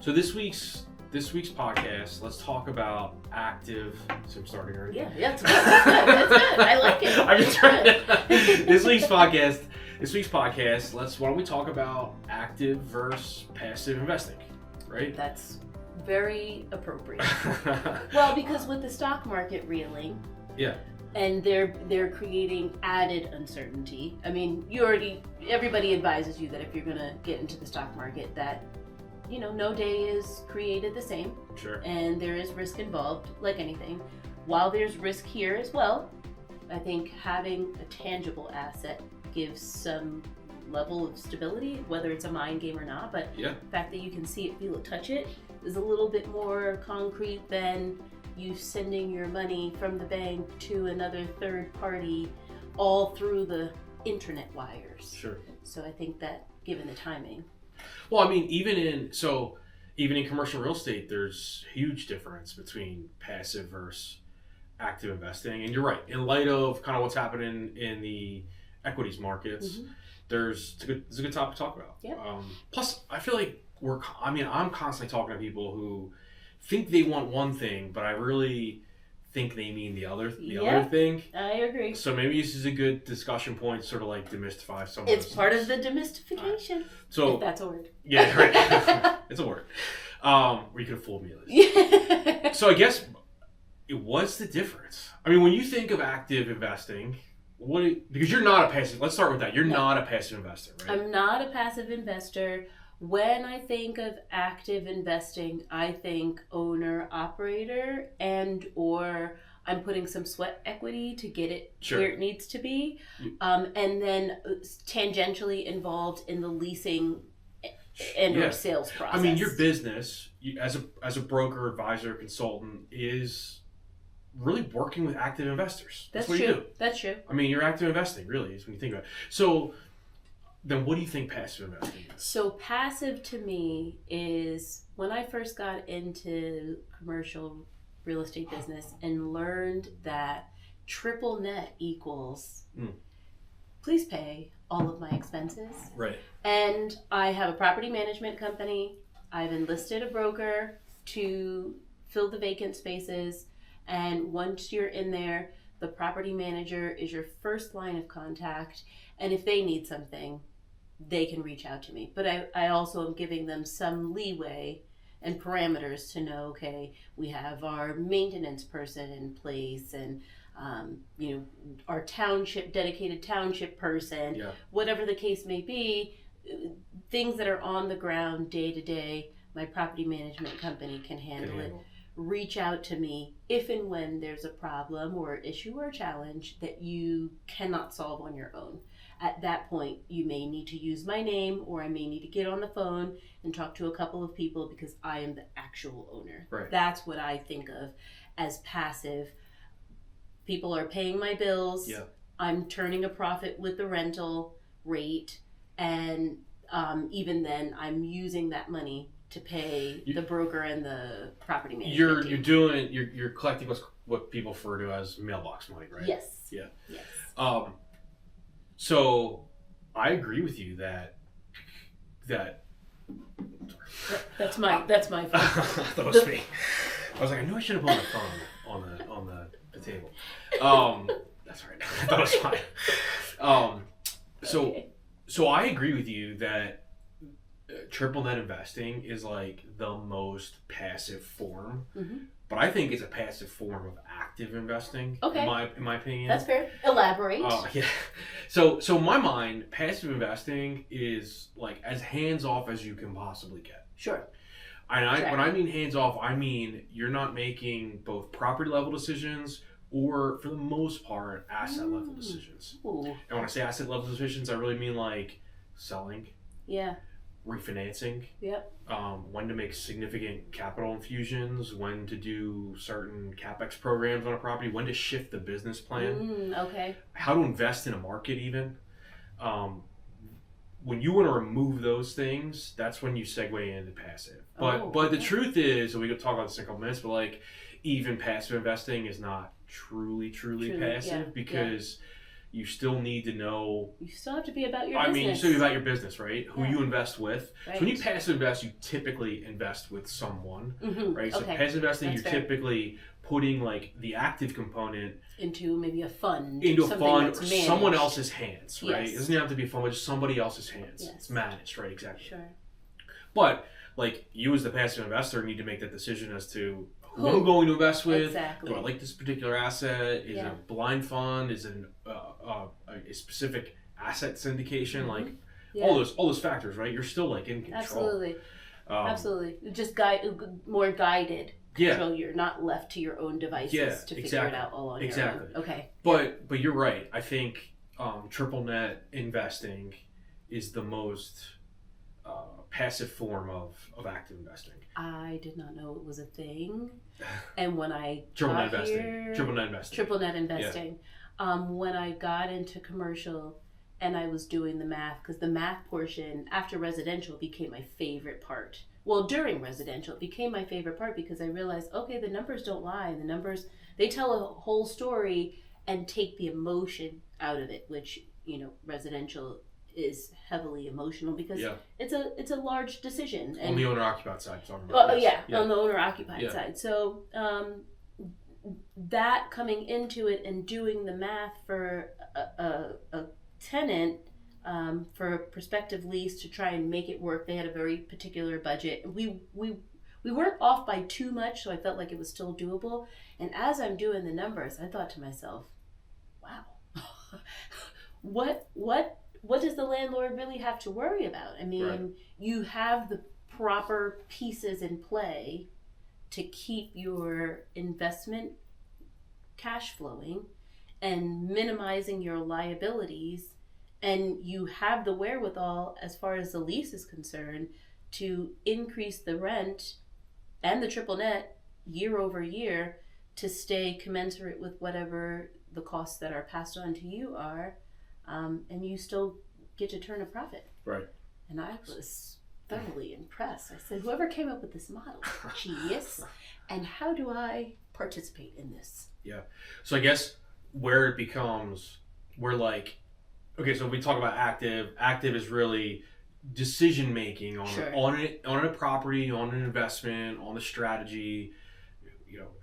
So this week's podcast, let's talk about active. So I'm starting already. Yeah, that's good. That's good. I like it. I'm just trying to, this week's podcast. Why don't we talk about active versus passive investing, right? That's very appropriate. Well, because with the stock market reeling, yeah, and they're creating added uncertainty. I mean, everybody advises you that if you're gonna get into the stock market, that no day is created the same. Sure. And there is risk involved, like anything. While there's risk here as well, I think having a tangible asset gives some level of stability, whether it's a mind game or not. But yeah, the fact that you can see it, feel it, touch it is a little bit more concrete than you sending your money from the bank to another third party all through the internet wires. Sure. So I think that given the timing. Well, I mean, even in commercial real estate, there's huge difference between passive versus active investing. And you're right. In light of kind of what's happening in the equities markets, it's a good topic to talk about. Yep. Plus, I feel like I'm constantly talking to people who think they want one thing, but I really think they mean the other thing. I agree. So maybe this is a good discussion point, sort of like demystify some. It's part of the demystification. So if that's a word. Yeah, right. It's a word. Or you could have fooled me at least. So I guess what's the difference? I mean, when you think of active investing, because you're not a passive. Let's start with that. You're not a passive investor, right? I'm not a passive investor. When I think of active investing, I think owner-operator or I'm putting some sweat equity to get it where it needs to be. And then tangentially involved in the leasing and or sales process. I mean, your business, as a broker, advisor, consultant, is really working with active investors. That's what true. You do. That's true. I mean, you're active investing, really, is when you think about it. So then what do you think passive investing is? So passive to me is when I first got into commercial real estate business and learned that triple net equals please pay all of my expenses. Right. And I have a property management company. I've enlisted a broker to fill the vacant spaces. And once you're in there, the property manager is your first line of contact. And if they need something, they can reach out to me. But I also am giving them some leeway and parameters to know, okay, we have our maintenance person in place and, our dedicated township person, whatever the case may be, things that are on the ground day to day, my property management company can handle it. Reach out to me if and when there's a problem or issue or challenge that you cannot solve on your own. At that point, you may need to use my name or I may need to get on the phone and talk to a couple of people because I am the actual owner. Right. That's what I think of as passive. People are paying my bills. Yeah. I'm turning a profit with the rental rate. And even then, I'm using that money to pay the broker and the property management team. You're collecting what people refer to as mailbox money, right? Yes. Yeah. Yes. So I agree with you that that's my phone. That was me. I was like, I knew I should have put my phone on the table. That's right. That was fine. So I agree with you that triple net investing is like the most passive form. But I think it's a passive form of active investing. Okay. In my opinion. That's fair. Elaborate. Yeah. So in my mind, passive investing is like as hands off as you can possibly get. Sure. When I mean hands off, I mean you're not making both property level decisions or, for the most part, asset level decisions. Ooh. And when I say asset level decisions, I really mean like selling. Yeah. Refinancing. Yep. When to make significant capital infusions, when to do certain CapEx programs on a property, when to shift the business plan. Okay. How to invest in a market even. When you want to remove those things, that's when you segue into passive. But the truth is, and we could talk about this in a couple minutes, but like even passive investing is not truly passive because You still need to know. You still have to be about your business. I mean, you still be about your business, right? Who you invest with. Right. So when you passive invest, you typically invest with someone, right? So passive investing, you're typically putting like the active component into maybe a fund. Into a fund or someone else's hands, right? It doesn't have to be a fund, but just somebody else's hands. Yes. It's managed, right? Exactly. Sure. But like you as the passive investor need to make that decision as to who I'm going to invest with. Exactly. Do I like this particular asset? Is it a blind fund? Is it a specific asset syndication? Like all those factors, right? You're still like in control. Absolutely. Just more guided control. You're not left to your own devices to figure it out all on your own. Okay. But you're right. I think triple net investing is the most passive form of active investing. I did not know it was a thing, and when I triple net investing. When I got into commercial and I was doing the math, because the math portion after residential became my favorite part. Well, during residential, it became my favorite part because I realized, okay, the numbers don't lie. The numbers, they tell a whole story and take the emotion out of it, which, residential is heavily emotional because it's a large decision. And on the owner-occupied side. On the owner-occupied side. So that coming into it and doing the math for a tenant for a prospective lease to try and make it work. They had a very particular budget. We weren't off by too much, so I felt like it was still doable. And as I'm doing the numbers, I thought to myself, wow, what does the landlord really have to worry about? I mean, you have the proper pieces in play to keep your investment cash flowing and minimizing your liabilities, and you have the wherewithal as far as the lease is concerned to increase the rent and the triple net year over year to stay commensurate with whatever the costs that are passed on to you are, and you still get to turn a profit. Right. And I was thoroughly impressed. I said, whoever came up with this model, genius, and how do I participate in this? Yeah. So I guess where it becomes, we're like, okay, so we talk about active is really decision making on a property, on an investment, on the strategy,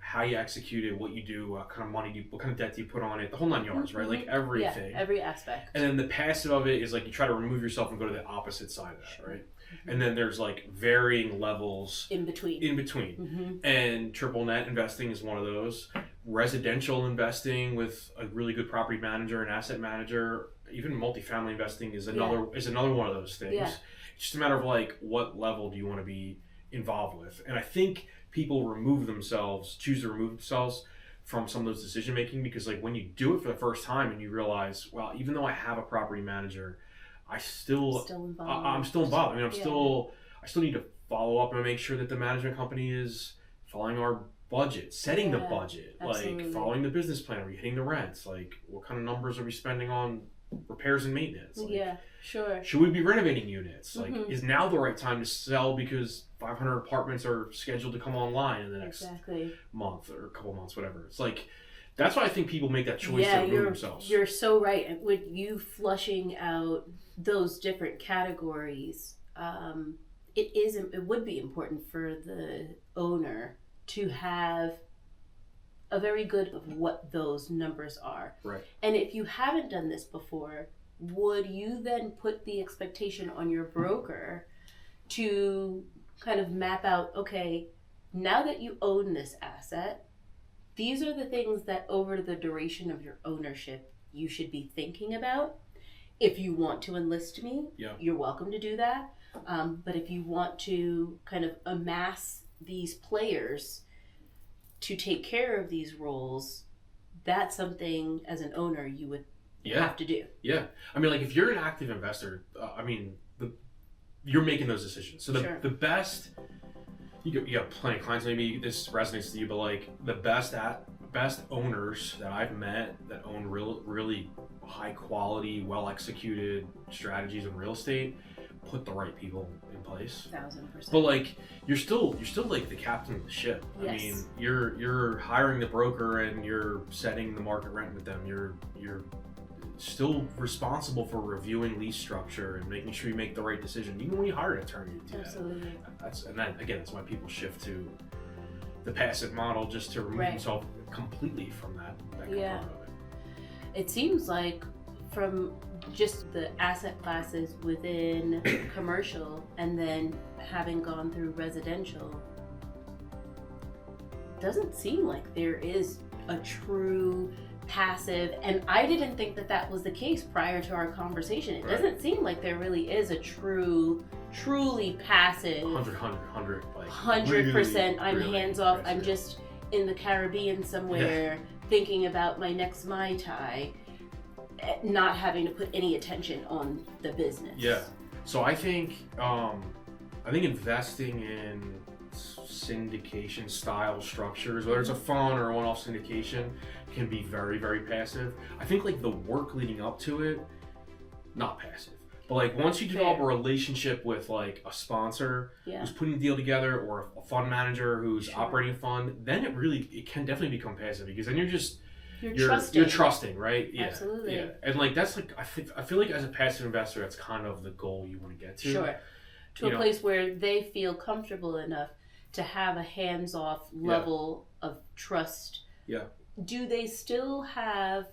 how you execute it, what you do, what kind of money what kind of debt do you put on it, the whole 9 yards, right? Like everything. Yeah, every aspect. And then the passive of it is like you try to remove yourself and go to the opposite side of that, right? And then there's like varying levels in between. And triple net investing is one of those. Residential investing with a really good property manager and asset manager, even multifamily investing is another one of those things. It's just a matter of like what level do you want to be involved with. And I think people choose to remove themselves from some of those decision making because like when you do it for the first time and you realize, well, even though I have a property manager, I'm still involved. I mean, I still need to follow up and make sure that the management company is following our budget, setting the budget, like following the business plan. Are we hitting the rents? Like, what kind of numbers are we spending on repairs and maintenance? Like, should we be renovating units? Like, is now the right time to sell because 500 apartments are scheduled to come online in the next month or a couple months, whatever. It's like, that's why I think people make that choice to remove themselves. You're so right. And with you flushing out those different categories, it would be important for the owner to have a very good of what those numbers are. Right. And if you haven't done this before, would you then put the expectation on your broker to kind of map out, okay, now that you own this asset, these are the things that over the duration of your ownership you should be thinking about. If you want to enlist me, you're welcome to do that. But if you want to kind of amass these players to take care of these roles, that's something as an owner you would have to do. Yeah. I mean, like if you're an active investor, you're making those decisions. So the best, you got plenty of clients, maybe this resonates to you, but like the best owners that I've met that own really high quality, well executed strategies in real estate put the right people in place. 1000%. But like you're still like the captain of the ship. Yes. I mean, you're hiring the broker and you're setting the market rent with them. You're still responsible for reviewing lease structure and making sure you make the right decision, even when you hire an attorney to do Absolutely. that. And then again, that's why people shift to the passive model, just to remove Right. themselves completely from that Yeah. component of it. It seems like from just the asset classes within commercial and then having gone through residential, doesn't seem like there is a true passive, and I didn't think that that was the case prior to our conversation. It Right. doesn't seem like there really is a truly passive 100, like 100%. I'm really hands off. aggressive. I'm just in the Caribbean somewhere thinking about my next Mai Tai, not having to put any attention on the business. Yeah. So I think investing in syndication style structures, whether it's a fund or a one-off syndication, can be very, very passive. I think like the work leading up to it, not passive. But like once you develop Fair. a relationship with like a sponsor Yeah. who's putting the deal together, or a fund manager who's Sure. operating a fund, then it can definitely become passive, because then You're trusting. you're trusting, right? Yeah. Absolutely. Yeah. And like that's like I feel like as a passive investor, that's kind of the goal you want to get to. Sure. To You a know. place where they feel comfortable enough to have a hands-off level of trust. Yeah. Do they still have,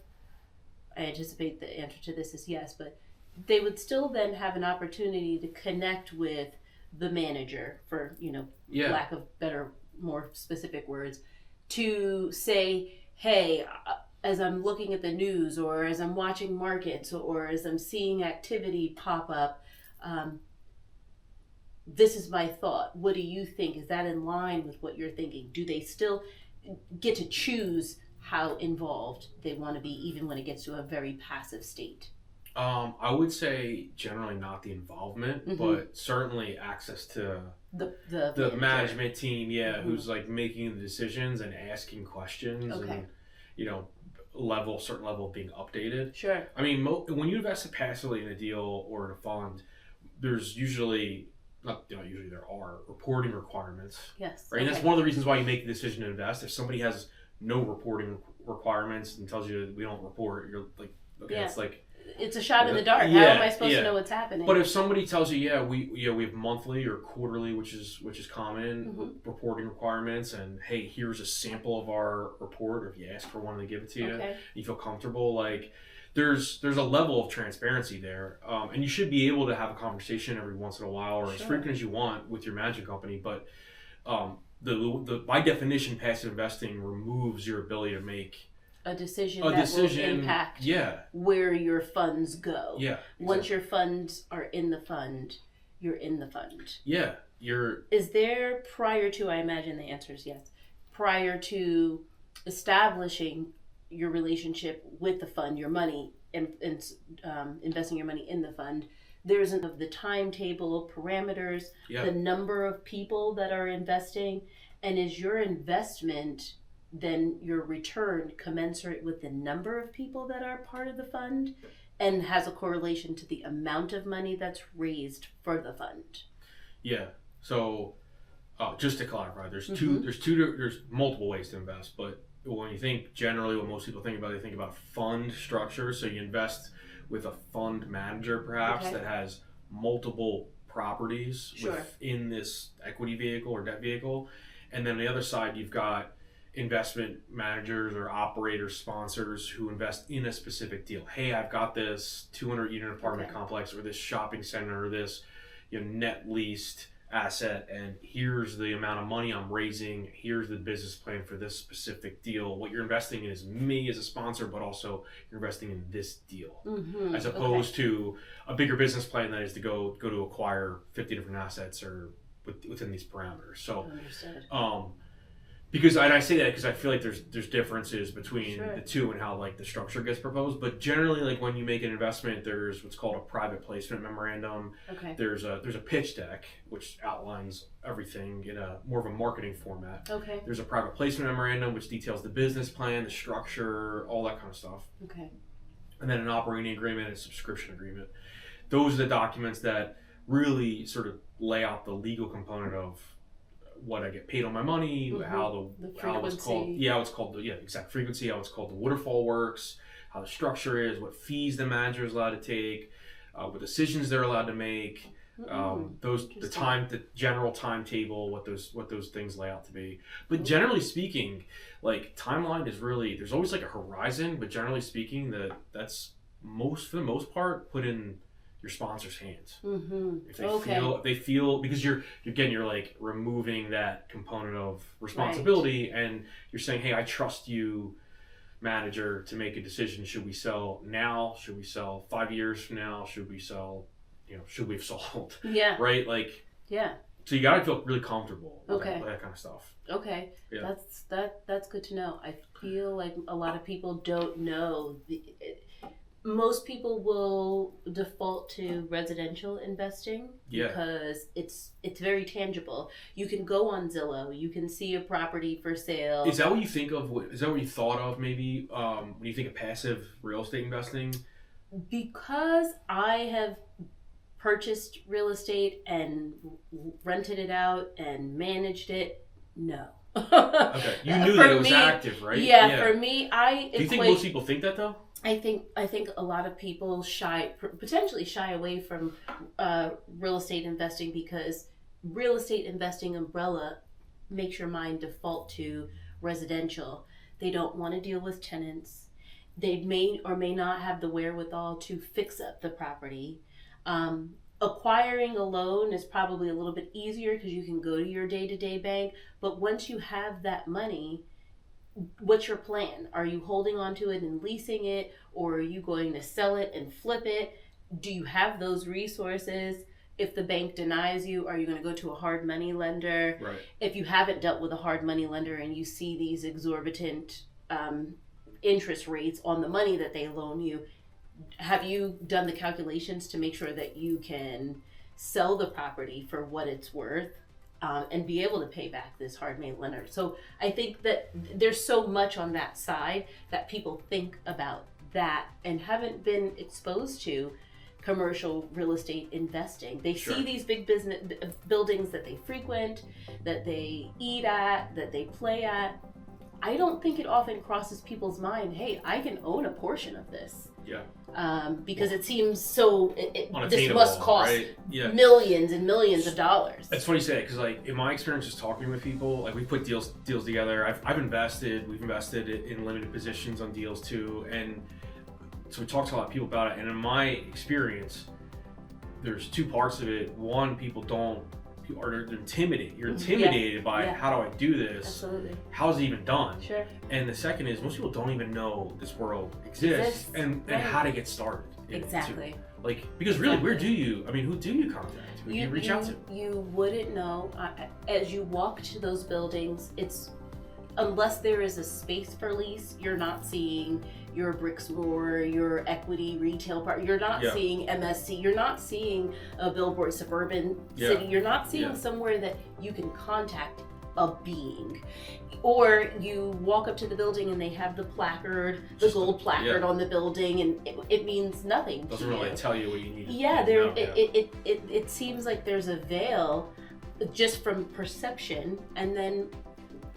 I anticipate the answer to this is yes, but they would still then have an opportunity to connect with the manager, for, Yeah. lack of better, more specific words, to say, hey, as I'm looking at the news, or as I'm watching markets, or as I'm seeing activity pop up, this is my thought. What do you think? Is that in line with what you're thinking? Do they still get to choose how involved they want to be, even when it gets to a very passive state? I would say generally not the involvement, Mhm. but certainly access to The the management team, Mhm. who's like making the decisions and asking questions, Okay. and certain level of being updated. Sure. I mean, when you invest passively in a deal or in a fund, there's usually there are reporting requirements, Yes. right? And that's one of the reasons why you make the decision to invest. If somebody has no reporting requirements and tells you we don't report, you're like, okay, Yeah. it's like. It's a shot in the dark. How am I supposed to know what's happening? But if somebody tells you, we have monthly or quarterly, which is common, Mhm. reporting requirements, and hey, here's a sample of our report, or if you ask for one, they give it to you, Okay. you feel comfortable, like there's a level of transparency there, and you should be able to have a conversation every once in a while, or as Sure. frequent as you want with your management company. But the by definition, passive investing removes your ability to make A decision a that decision. will impact Yeah, where your funds go. yeah. Once your funds are in the fund, you're in the fund. Yeah, you're. Is there, prior to, I imagine the answer is yes, prior to establishing your relationship with the fund, your money, and investing your money in the fund, there's the timetable, parameters, Yeah. the number of people that are investing, and is your investment then your return commensurate with the number of people that are part of the fund, and has a correlation to the amount of money that's raised for the fund? Yeah. So, just to clarify, there's Mhm. there's multiple ways to invest, but when you think generally, what most people think about, they think about fund structure. So you invest with a fund manager, perhaps, Okay. that has multiple properties Sure. within this equity vehicle or debt vehicle, and then on the other side, you've got investment managers or operators, sponsors who invest in a specific deal. Hey, I've got this 200 unit apartment Okay. complex, or this shopping center, or this net leased asset, and here's the amount of money I'm raising. Here's the business plan for this specific deal. What you're investing in is me as a sponsor, but also you're investing in this deal, Mm-hmm. as opposed to a bigger business plan that is to go to acquire 50 different assets or within these parameters. So. Understood. Because, and I say that because I feel like there's differences between Sure. the two and how like the structure gets proposed. But generally, like when you make an investment, there's what's called a private placement memorandum. Okay. There's a pitch deck which outlines everything in a more of a marketing format. Okay. There's a private placement memorandum which details the business plan, the structure, all that kind of stuff. Okay. And then an operating agreement and a subscription agreement. Those are the documents that really sort of lay out the legal component of what I get paid on my money, Mhm. how The how it's called, frequency. yeah, how it's called the exact frequency, how it's called the waterfall works, how the structure is, what fees the manager is allowed to take, what decisions they're allowed to make, the general timetable, what those things lay out to be. But generally speaking, like timeline is really, there's always like a horizon, but generally speaking, that's for the most part put in your sponsor's hands. If they feel because you're like removing that component of responsibility, and you're saying, hey, I trust you, manager, to make a decision. Should we sell now? Should we sell 5 years from now? Should we sell, should we have sold? Yeah. Right? Like, yeah. So you got to feel really comfortable with that kind of stuff. Okay. Yeah. That's good to know. I feel like a lot of people don't know. Most people will default to residential investing because it's very tangible. You can go on Zillow, you can see a property for sale. Is that what you think of? Is that what you thought of maybe when you think of passive real estate investing? Because I have purchased real estate and rented it out and managed it, no. Okay, you knew that it was active, right? Yeah, for me, Do you think most people think that though? I think a lot of people potentially shy away from real estate investing because real estate investing umbrella makes your mind default to residential. They don't want to deal with tenants. They may or may not have the wherewithal to fix up the property. Acquiring a loan is probably a little bit easier because you can go to your day-to-day bank. But once you have that money, what's your plan? Are you holding on to it and leasing it, or are you going to sell it and flip it? Do you have those resources? If the bank denies you, are you going to go to a hard money lender? Right. If you haven't dealt with a hard money lender and you see these exorbitant interest rates on the money that they loan you, have you done the calculations to make sure that you can sell the property for what it's worth? And be able to pay back this hard money lender. So I think that there's so much on that side that people think about that and haven't been exposed to commercial real estate investing. They see these big business buildings that they frequent, that they eat at, that they play at. I don't think it often crosses people's mind, hey, I can own a portion of this. Yeah. Because it seems so. This must cost millions and millions of dollars. It's funny you say it because, like, in my experience, just talking with people, like, we put deals together. We've invested in limited positions on deals too, and so we talked to a lot of people about it. And in my experience, there's two parts of it. One, they're intimidated. You're intimidated by how do I do this? Absolutely. How is it even done? Sure. And the second is most people don't even know this world exists and how to get started. Exactly. Like, because really, who do you contact? Who do you reach out to? You wouldn't know. As you walk to those buildings, unless there is a space for lease, you're not seeing your Bricksmore, your Equity retail part. You're not seeing MSC. You're not seeing a billboard, Suburban City. You're not seeing somewhere that you can contact a being. Or you walk up to the building and they have the placard, the gold placard on the building, and it means nothing. Doesn't really tell you what you need. It seems like there's a veil just from perception, and then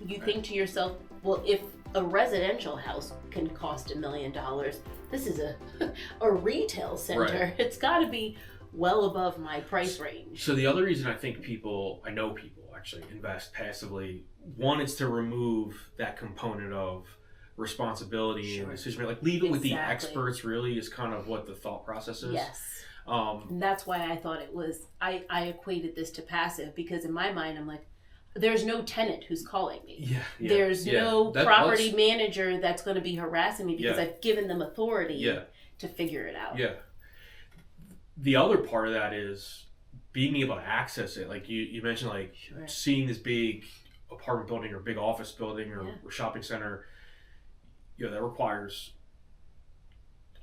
you think to yourself, well, if a residential house can cost $1 million, this is a retail center. Right. It's got to be well above my price range. So the other reason I think I know people actually invest passively, one is to remove that component of responsibility and decision, like leave it with the experts. Really is kind of what the thought process is. Yes. And that's why I thought I equated this to passive, because in my mind I'm like, there's no tenant who's calling me. There's no property manager that's going to be harassing me because I've given them authority to figure it out. Yeah. The other part of that is being able to access it. Like you mentioned, like seeing this big apartment building or big office building or shopping center, that requires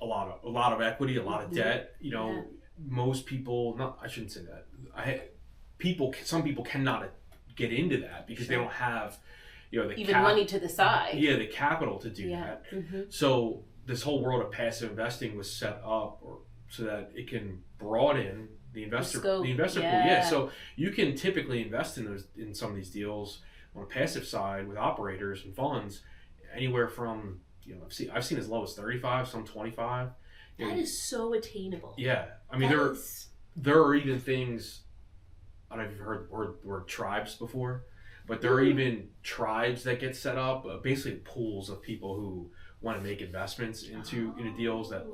a lot of equity, a lot of debt. Most people, I shouldn't say that. Some people cannot get into that because they don't have money to the side. The capital to do that. Mm-hmm. So this whole world of passive investing was set up so that it can broaden the investor pool. So you can typically invest in some of these deals on a passive side with operators and funds anywhere from I've seen as low as 35, some 25. That is so attainable. Yeah, I mean there are even things. I don't know if you've heard the word tribes before, but there are even tribes that get set up, basically pools of people who want to make investments into deals that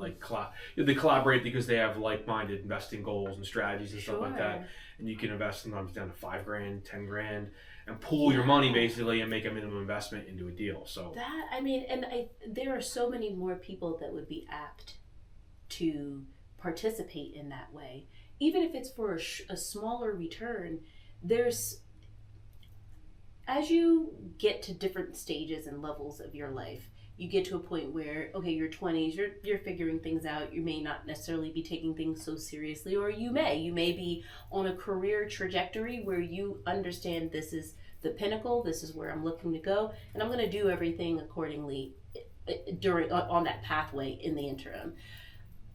they collaborate because they have like-minded investing goals and strategies and stuff like that, and you can invest sometimes down to $5,000, $10,000, and pool your money basically and make a minimum investment into a deal. So there are so many more people that would be apt to participate in that way, even if it's for a smaller return. As you get to different stages and levels of your life, you get to a point where, okay, your 20s, you're figuring things out. You may not necessarily be taking things so seriously, or you may be on a career trajectory where you understand this is the pinnacle, this is where I'm looking to go, and I'm going to do everything accordingly on that pathway in the interim.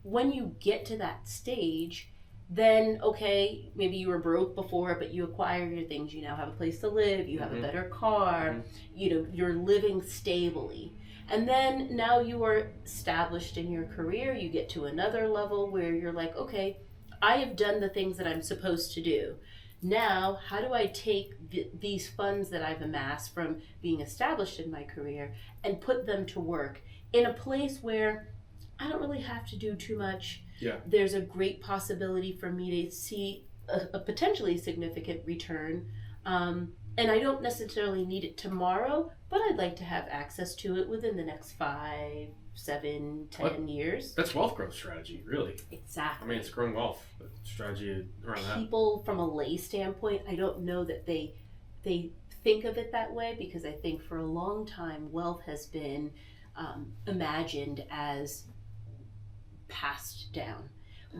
When you get to that stage, then okay, maybe you were broke before, but you acquire your things. You now have a place to live, you have a better car, you're living stably. And then now you are established in your career, you get to another level where you're like, okay, I have done the things that I'm supposed to do. Now, how do I take these funds that I've amassed from being established in my career and put them to work in a place where I don't really have to do too much. Yeah. There's a great possibility for me to see a potentially significant return. And I don't necessarily need it tomorrow, but I'd like to have access to it within the next 5, 7, 10 years. That's wealth growth strategy, really. Exactly. I mean, it's growing wealth strategy around that. People from a lay standpoint, I don't know that they think of it that way, because I think for a long time, wealth has been imagined as passed down,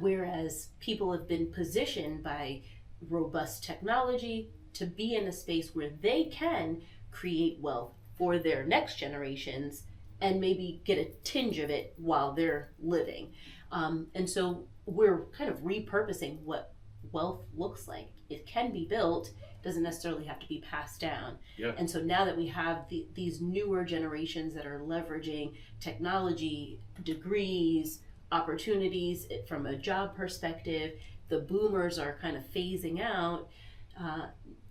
whereas people have been positioned by robust technology to be in a space where they can create wealth for their next generations and maybe get a tinge of it while they're living. And so we're kind of repurposing what wealth looks like. It can be built, doesn't necessarily have to be passed down. Yeah. And so now that we have these newer generations that are leveraging technology, degrees, opportunities from a job perspective, the boomers are kind of phasing out.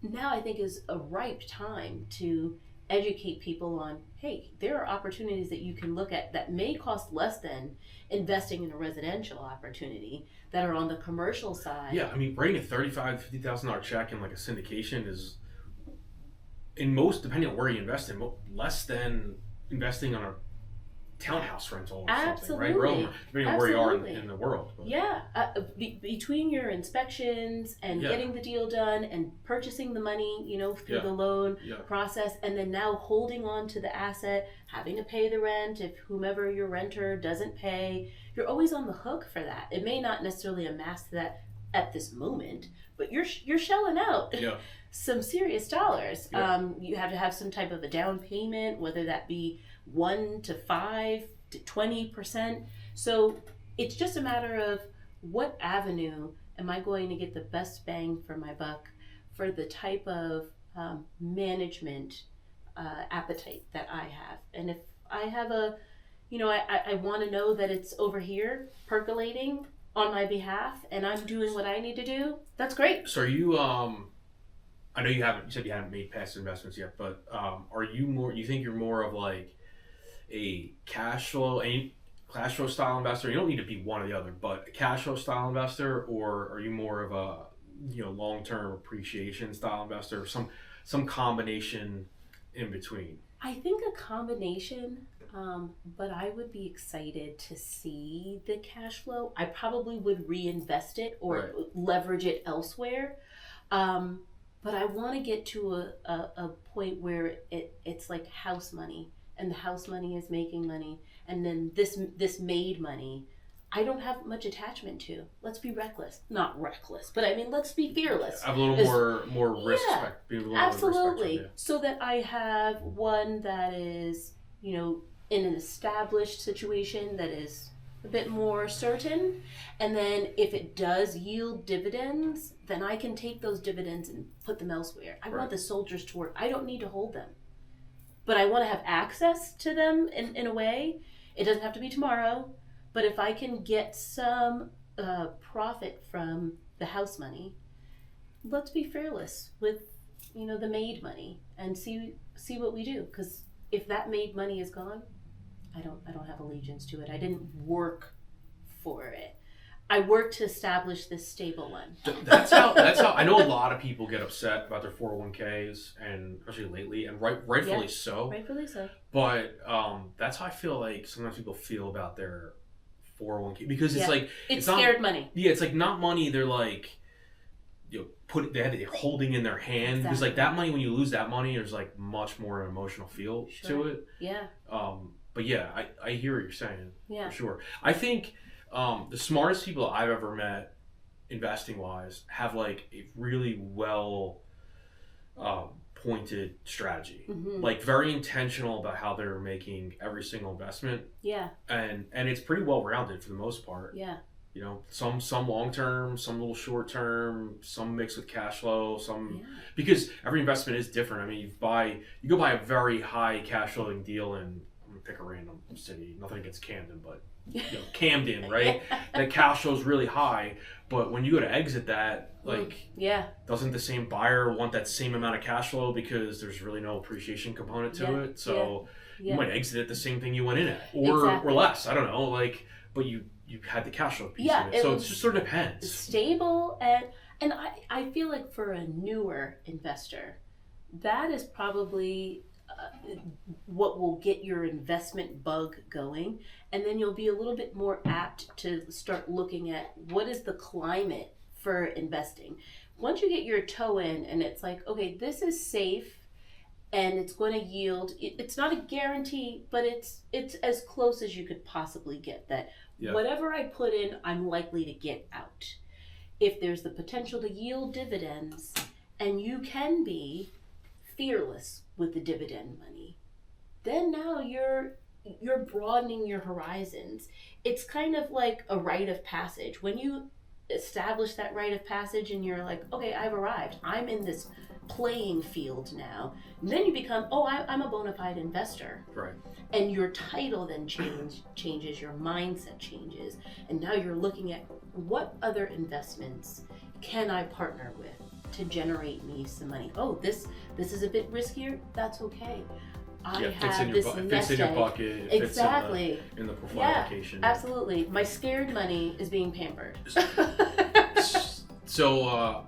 Now I think is a ripe time to educate people on, hey, there are opportunities that you can look at that may cost less than investing in a residential opportunity that are on the commercial side. Yeah, I mean, writing a $35,000 to $50,000 check in like a syndication is, in most, depending on where you invest in, less than investing on a townhouse rental or something, right? Depending on where you are in the world. But. Yeah, between your inspections and getting the deal done and purchasing the money, through the loan process, and then now holding on to the asset, having to pay the rent if whomever your renter doesn't pay, you're always on the hook for that. It may not necessarily amass that at this moment, but you're shelling out some serious dollars. You have to have some type of a down payment, whether that be 1 to 5 to 20%. So it's just a matter of what avenue am I going to get the best bang for my buck for the type of management appetite that I have. And if I have I want to know that it's over here percolating on my behalf and I'm doing what I need to do, that's great. So are you, I know you said you haven't made past investments yet, but you think you're more of like a cash flow style investor? You don't need to be one or the other, but a cash flow style investor, or are you more of a long-term appreciation style investor, or some combination in between? I think a combination, but I would be excited to see the cash flow. I probably would reinvest it or leverage it elsewhere, but I want to get to a point where it's like house money. And the house money is making money, and then this made money, I don't have much attachment to. Let's be reckless. Not reckless, but I mean, let's be fearless. Have a little more risk. Absolutely. So that I have one that is, in an established situation that is a bit more certain, and then if it does yield dividends, then I can take those dividends and put them elsewhere. I want the soldiers to work. I don't need to hold them. but I want to have access to them in a way. It doesn't have to be tomorrow, but if I can get some profit from the house money, let's be fearless with, the maid money and see what we do. Because if that maid money is gone, I don't have allegiance to it. I didn't work for it. I worked to establish this stable one. That's how I know a lot of people get upset about their 401ks, and especially lately, and rightfully so. Rightfully so. But that's how I feel like sometimes people feel about their 401k, because it's like it's scared money. Yeah, it's like not money. They're like, they're holding in their hand, because like that money, when you lose that money, there's like much more an emotional feel to it. Yeah. But yeah, I hear what you're saying. Yeah. For sure. I think the smartest people I've ever met, investing wise, have like a really well pointed strategy. Mm-hmm. Like very intentional about how they're making every single investment. Yeah. And it's pretty well rounded for the most part. Yeah. Some long term, some little short term, some mixed with cash flow, because every investment is different. I mean, you go buy a very high cash flowing deal in, I'm gonna pick a random city, nothing against Camden, but Camden, right? That cash flow is really high, but when you go to exit that, doesn't the same buyer want that same amount of cash flow, because there's really no appreciation component to it? So you might exit at the same thing you went in at, or less. I don't know, but you had the cash flow piece of it. So it just sort of depends. It's stable, and I feel like for a newer investor, that is probably what will get your investment bug going, and then you'll be a little bit more apt to start looking at what is the climate for investing. Once you get your toe in and it's like, okay, this is safe and it's going to yield, it's not a guarantee, but it's as close as you could possibly get, that whatever I put in, I'm likely to get out. If there's the potential to yield dividends, and you can be fearless with the dividend money, then now you're broadening your horizons. It's kind of like a rite of passage. When you establish that rite of passage and you're like, okay, I've arrived, I'm in this playing field now, and then you become, I'm a bona fide investor. Right. And your title then changes, your mindset changes, and now you're looking at what other investments can I partner with to generate me some money. This is a bit riskier. That's okay. I have this nest egg. Fits in your bucket. Exactly. In the portfolio allocation. Absolutely. My scared money is being pampered. So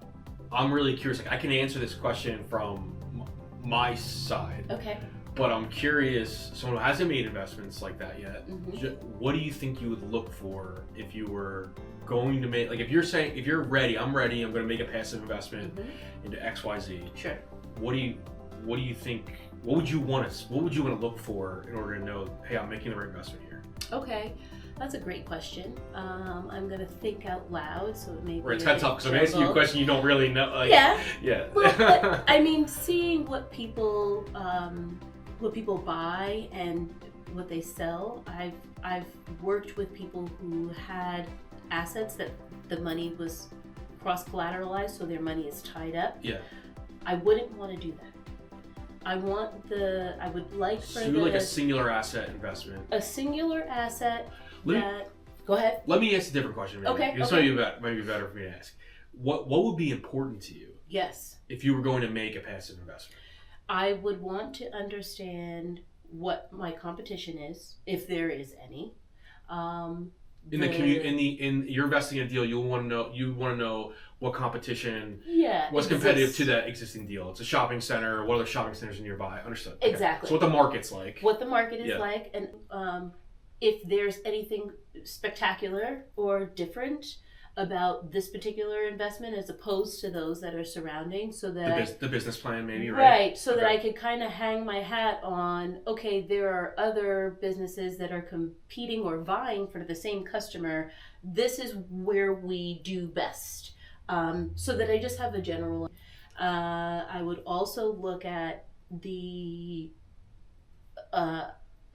I'm really curious. Like, I can answer this question from my side. Okay. But I'm curious, someone who hasn't made investments like that yet, mm-hmm. What do you think you would look for if you were going to make, like if you're ready, I'm going to make a passive investment mm-hmm. into XYZ. Sure. What do you think, what would you want to look for in order to know, hey, I'm making the right investment here? Okay. That's a great question. I'm going to think out loud, so it may be it's kind of tough because I'm asking you a question you don't really know. Like, yeah. Well, but, I mean, seeing what people buy and what they sell. I've worked with people who had assets that the money was cross-collateralized, so their money is tied up. Yeah. I wouldn't want to do that. I would like for like a singular asset investment. A singular asset. Go ahead. Let me ask a different question. Maybe. Okay. This might be better for me to ask. What would be important to you? Yes. If you were going to make a passive investment? I would want to understand what my competition is, if there is any. You're investing in a deal, you want to know what competition what's competitive to that existing deal. It's a shopping center, what other shopping centers are nearby. Understood. Exactly. Okay. So what the market's like. What the market is like, and if there's anything spectacular or different about this particular investment as opposed to those that are surrounding, so that the business plan maybe, right? Right, so that I could kind of hang my hat on, okay, there are other businesses that are competing or vying for the same customer. This is where we do best. So that I just have a general. I would also look at the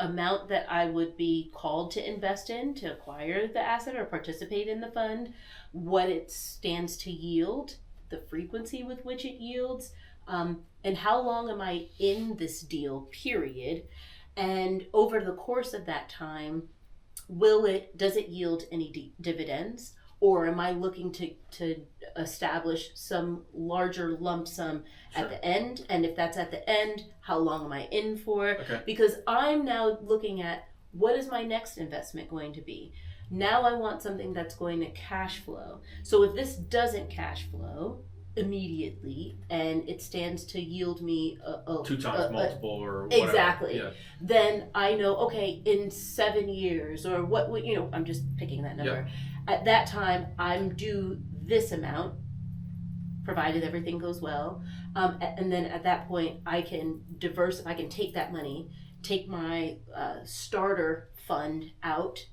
amount that I would be called to invest in to acquire the asset or participate in the fund, what it stands to yield, the frequency with which it yields, And how long am I in this deal, period? And over the course of that time, does it yield any dividends? Or am I looking to establish some larger lump sum Sure. at the end? And if that's at the end, how long am I in for? Okay. Because I'm now looking at, what is my next investment going to be? Now I want something that's going to cash flow. So if this doesn't cash flow immediately and it stands to yield me a 2 times multiple or whatever. exactly, Yeah. then I know, okay, in 7 years or what, I'm just picking that number. At that time, I'm due this amount, provided everything goes well. And then at that point, I can take that money, take my starter fund out,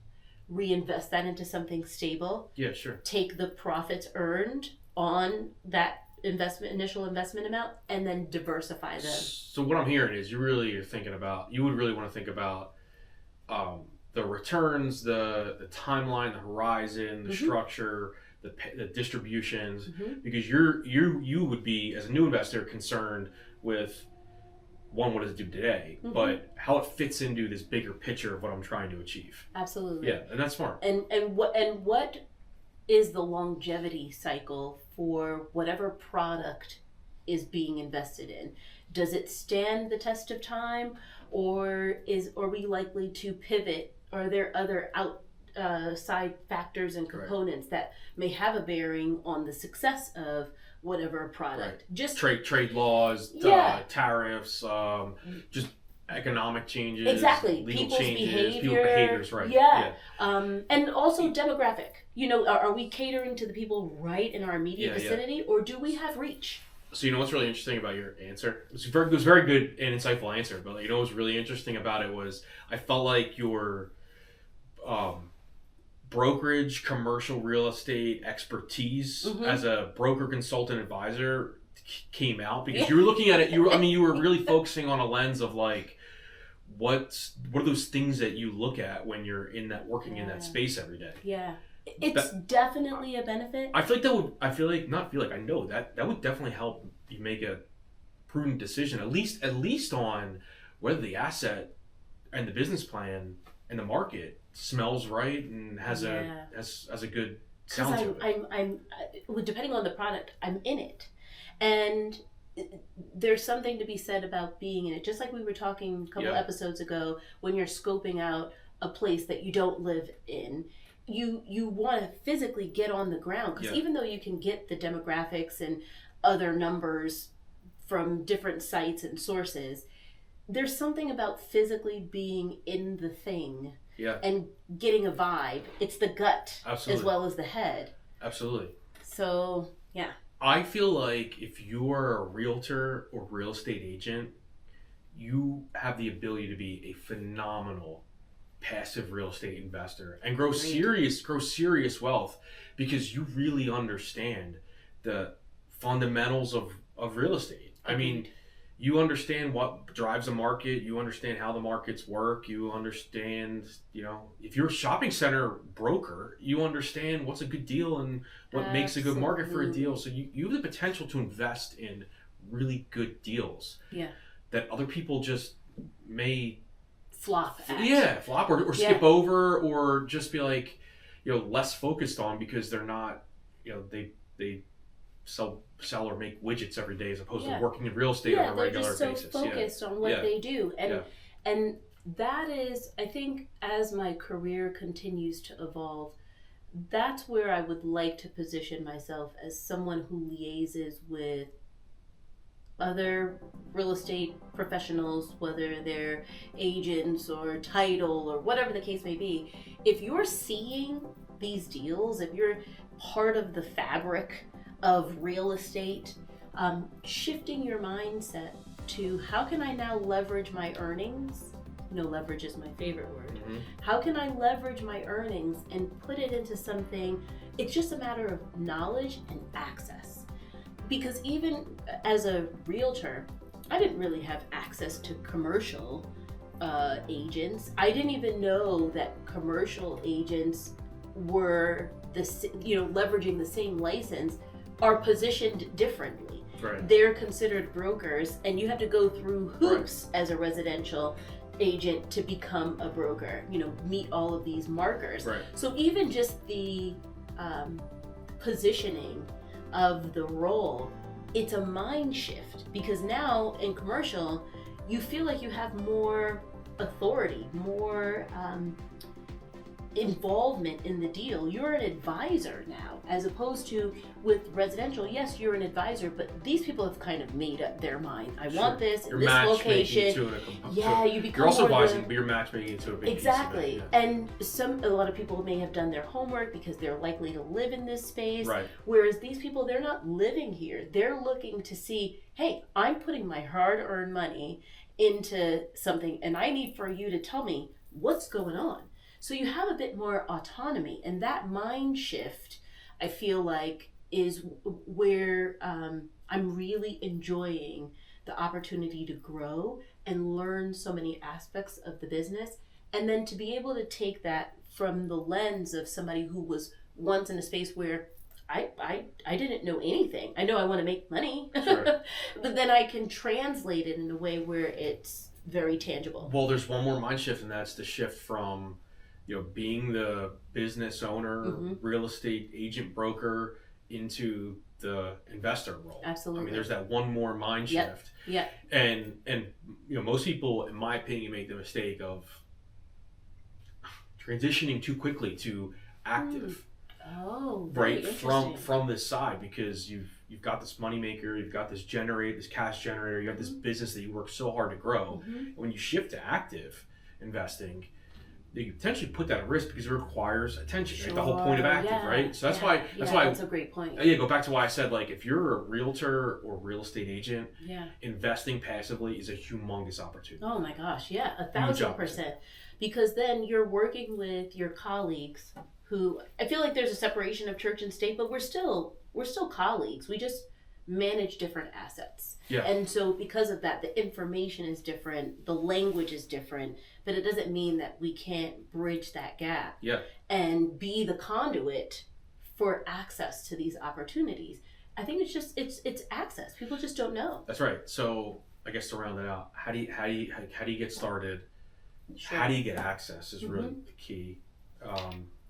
reinvest that into something stable. Yeah, sure. Take the profits earned on that initial investment amount, and then diversify them. So what I'm hearing is you would really want to think about the returns, the timeline, the horizon, the structure, the distributions, because you would be, as a new investor, concerned with, one, what does it do today, but how it fits into this bigger picture of what I'm trying to achieve. Absolutely. Yeah, and that's smart. And what is the longevity cycle for whatever product is being invested in? Does it stand the test of time, or are we likely to pivot? Are there other outside factors and components that may have a bearing on the success of whatever product? Right. Just trade laws, tariffs, just economic changes, exactly, legal people's changes, people's behaviors, right? Yeah. And also demographic. Are we catering to the people right in our immediate vicinity, or do we have reach? So what's really interesting about your answer? It was very good and insightful answer. But what was really interesting about it was I felt like your brokerage, commercial real estate expertise as a broker, consultant, advisor came out, because you were looking at it. You were really focusing on a lens of like, what are those things that you look at when you're working in that space every day? Yeah. It's definitely a benefit. I know that would definitely help you make a prudent decision, at least on whether the asset and the business plan and the market smells right and has a good sound to it. I'm depending on the product, I'm in it, and there's something to be said about being in it. Just like we were talking a couple episodes ago, when you're scoping out a place that you don't live in, you want to physically get on the ground, because even though you can get the demographics and other numbers from different sites and sources, there's something about physically being in the thing and getting a vibe. It's the gut as well as the head. Absolutely. So, I feel like if you are a realtor or real estate agent, you have the ability to be a phenomenal passive real estate investor and grow serious wealth, because you really understand the fundamentals of real estate. I mean, you understand what drives a market, you understand how the markets work, you understand, if you're a shopping center broker, you understand what's a good deal and what makes a good market for a deal. So you have the potential to invest in really good deals that other people just may flop or skip over, or just be like, less focused on, because they're not, they sell or make widgets every day, as opposed to working in real estate on a regular basis. They're just so focused on what they do, and that is, I think, as my career continues to evolve, that's where I would like to position myself, as someone who liaises with other real estate professionals, whether they're agents or title or whatever the case may be. If you're seeing these deals, if you're part of the fabric of real estate, shifting your mindset to, how can I now leverage my earnings? Leverage is my favorite word. How can I leverage my earnings and put it into something? It's just a matter of knowledge and access. Because even as a realtor, I didn't really have access to commercial agents. I didn't even know that commercial agents were leveraging the same license, are positioned differently. Right. they're considered brokers, and you have to go through hoops as a residential agent to become a broker, meet all of these markers. Right. So even just the positioning of the role, it's a mind shift, because now in commercial, you feel like you have more authority, more involvement in the deal. You're an advisor now, as opposed to with residential. Yes, you're an advisor, but these people have kind of made up their mind. I want this in this location. You become you're also more advising, but you're matchmaking to a big exactly. piece of it, And a lot of people may have done their homework because they're likely to live in this space. Right. Whereas these people, they're not living here. They're looking to see, hey, I'm putting my hard-earned money into something, and I need for you to tell me what's going on. So you have a bit more autonomy, and that mind shift, I feel like, is where I'm really enjoying the opportunity to grow and learn so many aspects of the business, and then to be able to take that from the lens of somebody who was once in a space where I didn't know anything. I know I want to make money, Sure. but then I can translate it in a way where it's very tangible. Well, there's one more mind shift, and that's the shift from being the business owner, real estate agent, broker, into the investor role. Absolutely. I mean, there's that one more mind shift. Yeah. And most people, in my opinion, make the mistake of transitioning too quickly to active. Oh, right, from this side, because you've got this moneymaker, you've got this cash generator, you have this business that you work so hard to grow. And when you shift to active investing, you potentially put that at risk because it requires attention. Sure. Right? The whole point of active, right? So that's why that's a great point. Go back to why I said, like, if you're a realtor or real estate agent, investing passively is a humongous opportunity. Oh my gosh, 1,000%. Because then you're working with your colleagues who, I feel like there's a separation of church and state, but we're still colleagues. We just manage different assets. Yeah. And so because of that, the information is different, the language is different, but it doesn't mean that we can't bridge that gap and be the conduit for access to these opportunities. I think it's just it's access. People just don't know. That's right. So I guess to round it out, how do you get started? Sure. How do you get access is really the key.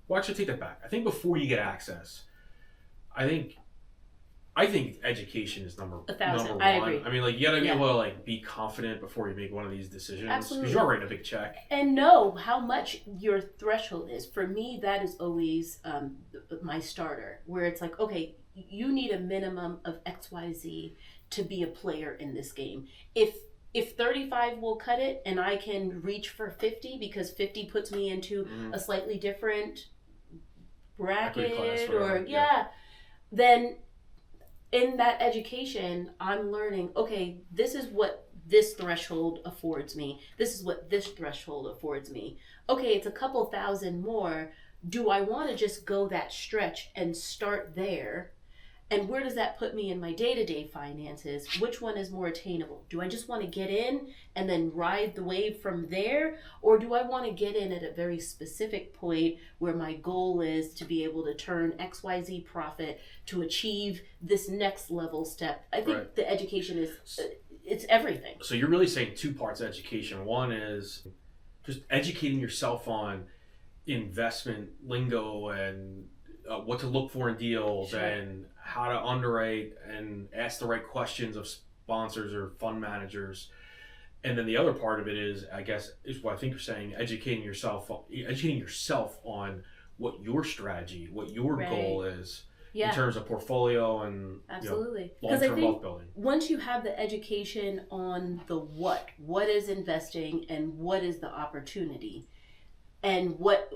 Well, actually, take that back. I think before you get access, I think education is number 1,000. one. I agree. I mean, like, you gotta be able to be confident before you make one of these decisions. Absolutely. Because you are writing a big check. And know how much your threshold is. For me, that is always my starter, where it's like, okay, you need a minimum of XYZ to be a player in this game. If 35 will cut it and I can reach for 50 because 50 puts me into a slightly different bracket then in that education, I'm learning, okay, this is what this threshold affords me. This is what this threshold affords me. Okay, it's a couple thousand more. Do I want to just go that stretch and start there? And where does that put me in my day-to-day finances? Which one is more attainable? Do I just want to get in and then ride the wave from there? Or do I want to get in at a very specific point where my goal is to be able to turn XYZ profit to achieve this next level step? I think the education is, it's everything. So you're really saying two parts of education. One is just educating yourself on investment lingo and what to look for in deals and how to underwrite and ask the right questions of sponsors or fund managers. And then the other part of it is, I guess, is what I think you're saying, educating yourself on what your strategy, what your goal is in terms of portfolio and long-term wealth building. Once you have the education on the what is investing and what is the opportunity, and what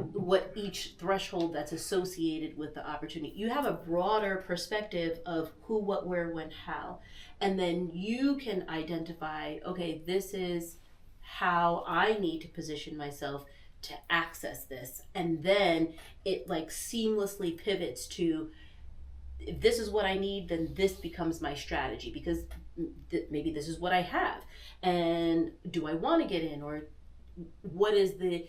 each threshold that's associated with the opportunity. You have a broader perspective of who, what, where, when, how. And then you can identify, okay, this is how I need to position myself to access this. And then it like seamlessly pivots to, if this is what I need, then this becomes my strategy, because maybe this is what I have. And do I want to get in, or what is the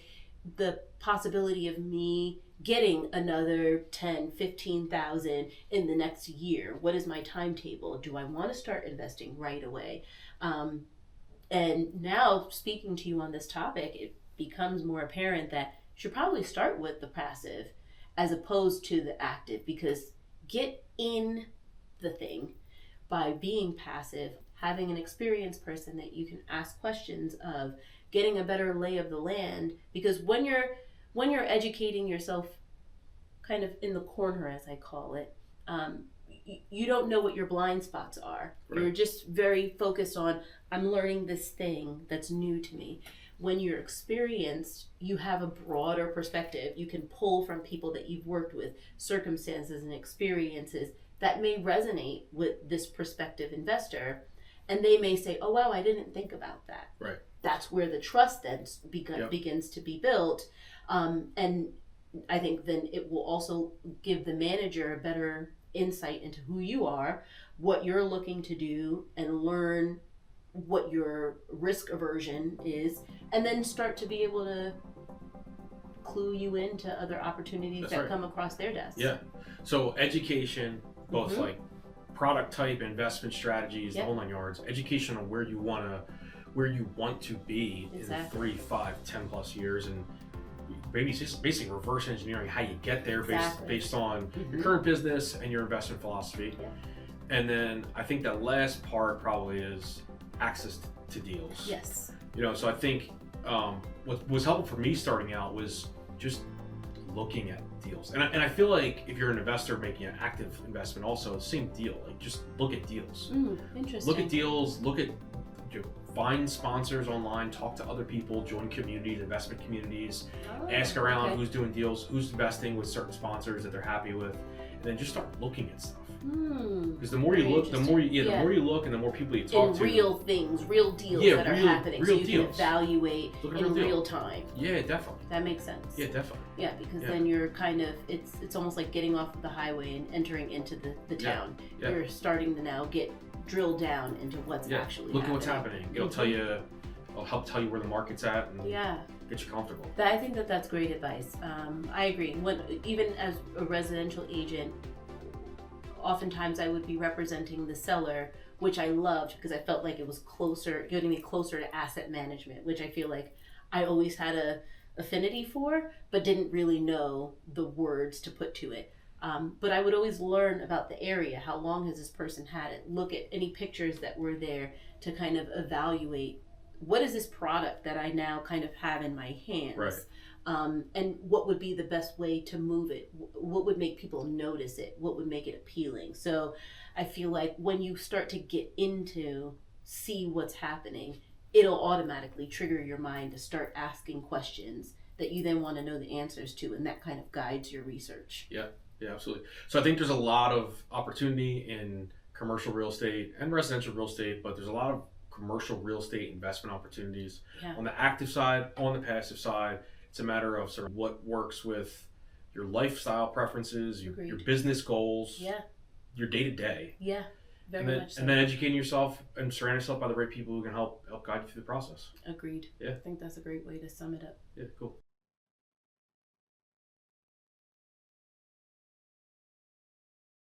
the possibility of me getting another 10, 15,000 in the next year? What is my timetable? Do I want to start investing right away? And now, speaking to you on this topic, it becomes more apparent that you should probably start with the passive as opposed to the active, because get in the thing by being passive, having an experienced person that you can ask questions of, getting a better lay of the land. Because when you're educating yourself kind of in the corner, as I call it, you don't know what your blind spots are. Right. You're just very focused on, I'm learning this thing that's new to me. When you're experienced, you have a broader perspective. You can pull from people that you've worked with, circumstances and experiences that may resonate with this prospective investor. And they may say, oh, wow, I didn't think about that. Right. That's where the trust then begins to be built. And I think then it will also give the manager a better insight into who you are, what you're looking to do, and learn what your risk aversion is, and then start to be able to clue you into other opportunities That's that right. come across their desk. Yeah. So education, both like product type, investment strategies, the whole 9 yards. Education on where you want to be in 3, 5, 10 plus years, and maybe just basically reverse engineering how you get there based on your current business and your investment philosophy. Yeah. And then I think that last part probably is access to deals. Yes. So I think what was helpful for me starting out was just looking at deals. And I feel like if you're an investor making an active investment, also same deal. Like just look at deals. Interesting. Look at deals. Find sponsors online. Talk to other people. Join communities, investment communities. Ask around who's doing deals, who's investing with certain sponsors that they're happy with, and then just start looking at stuff. Because the more you look, the more you look, and the more people you talk to. Real things, real deals that are happening, so you can evaluate in real time. Yeah, definitely. That makes sense. Yeah, definitely. Yeah, because then you're kind of, it's almost like getting off the highway and entering into the town. Yeah. You're starting to now drill down into what's actually look happening. At what's happening. It'll help tell you where the market's at and get you comfortable. I think that's great advice. I agree. Even as a residential agent, oftentimes I would be representing the seller, which I loved because I felt like it was getting me closer to asset management, which I feel like I always had a affinity for, but didn't really know the words to put to it. But I would always learn about the area. How long has this person had it? Look at any pictures that were there to kind of evaluate, what is this product that I now kind of have in my hands? Right. And what would be the best way to move it? What would make people notice it? What would make it appealing? So I feel like when you start to get into see what's happening, it'll automatically trigger your mind to start asking questions that you then want to know the answers to, and that kind of guides your research. Yeah, absolutely. So I think there's a lot of opportunity in commercial real estate and residential real estate, but there's a lot of commercial real estate investment opportunities on the active side, on the passive side. It's a matter of sort of what works with your lifestyle preferences, your business goals, your day to day. Yeah, very much so. And then educating yourself and surrounding yourself by the right people who can help guide you through the process. Agreed. Yeah. I think that's a great way to sum it up. Yeah, cool.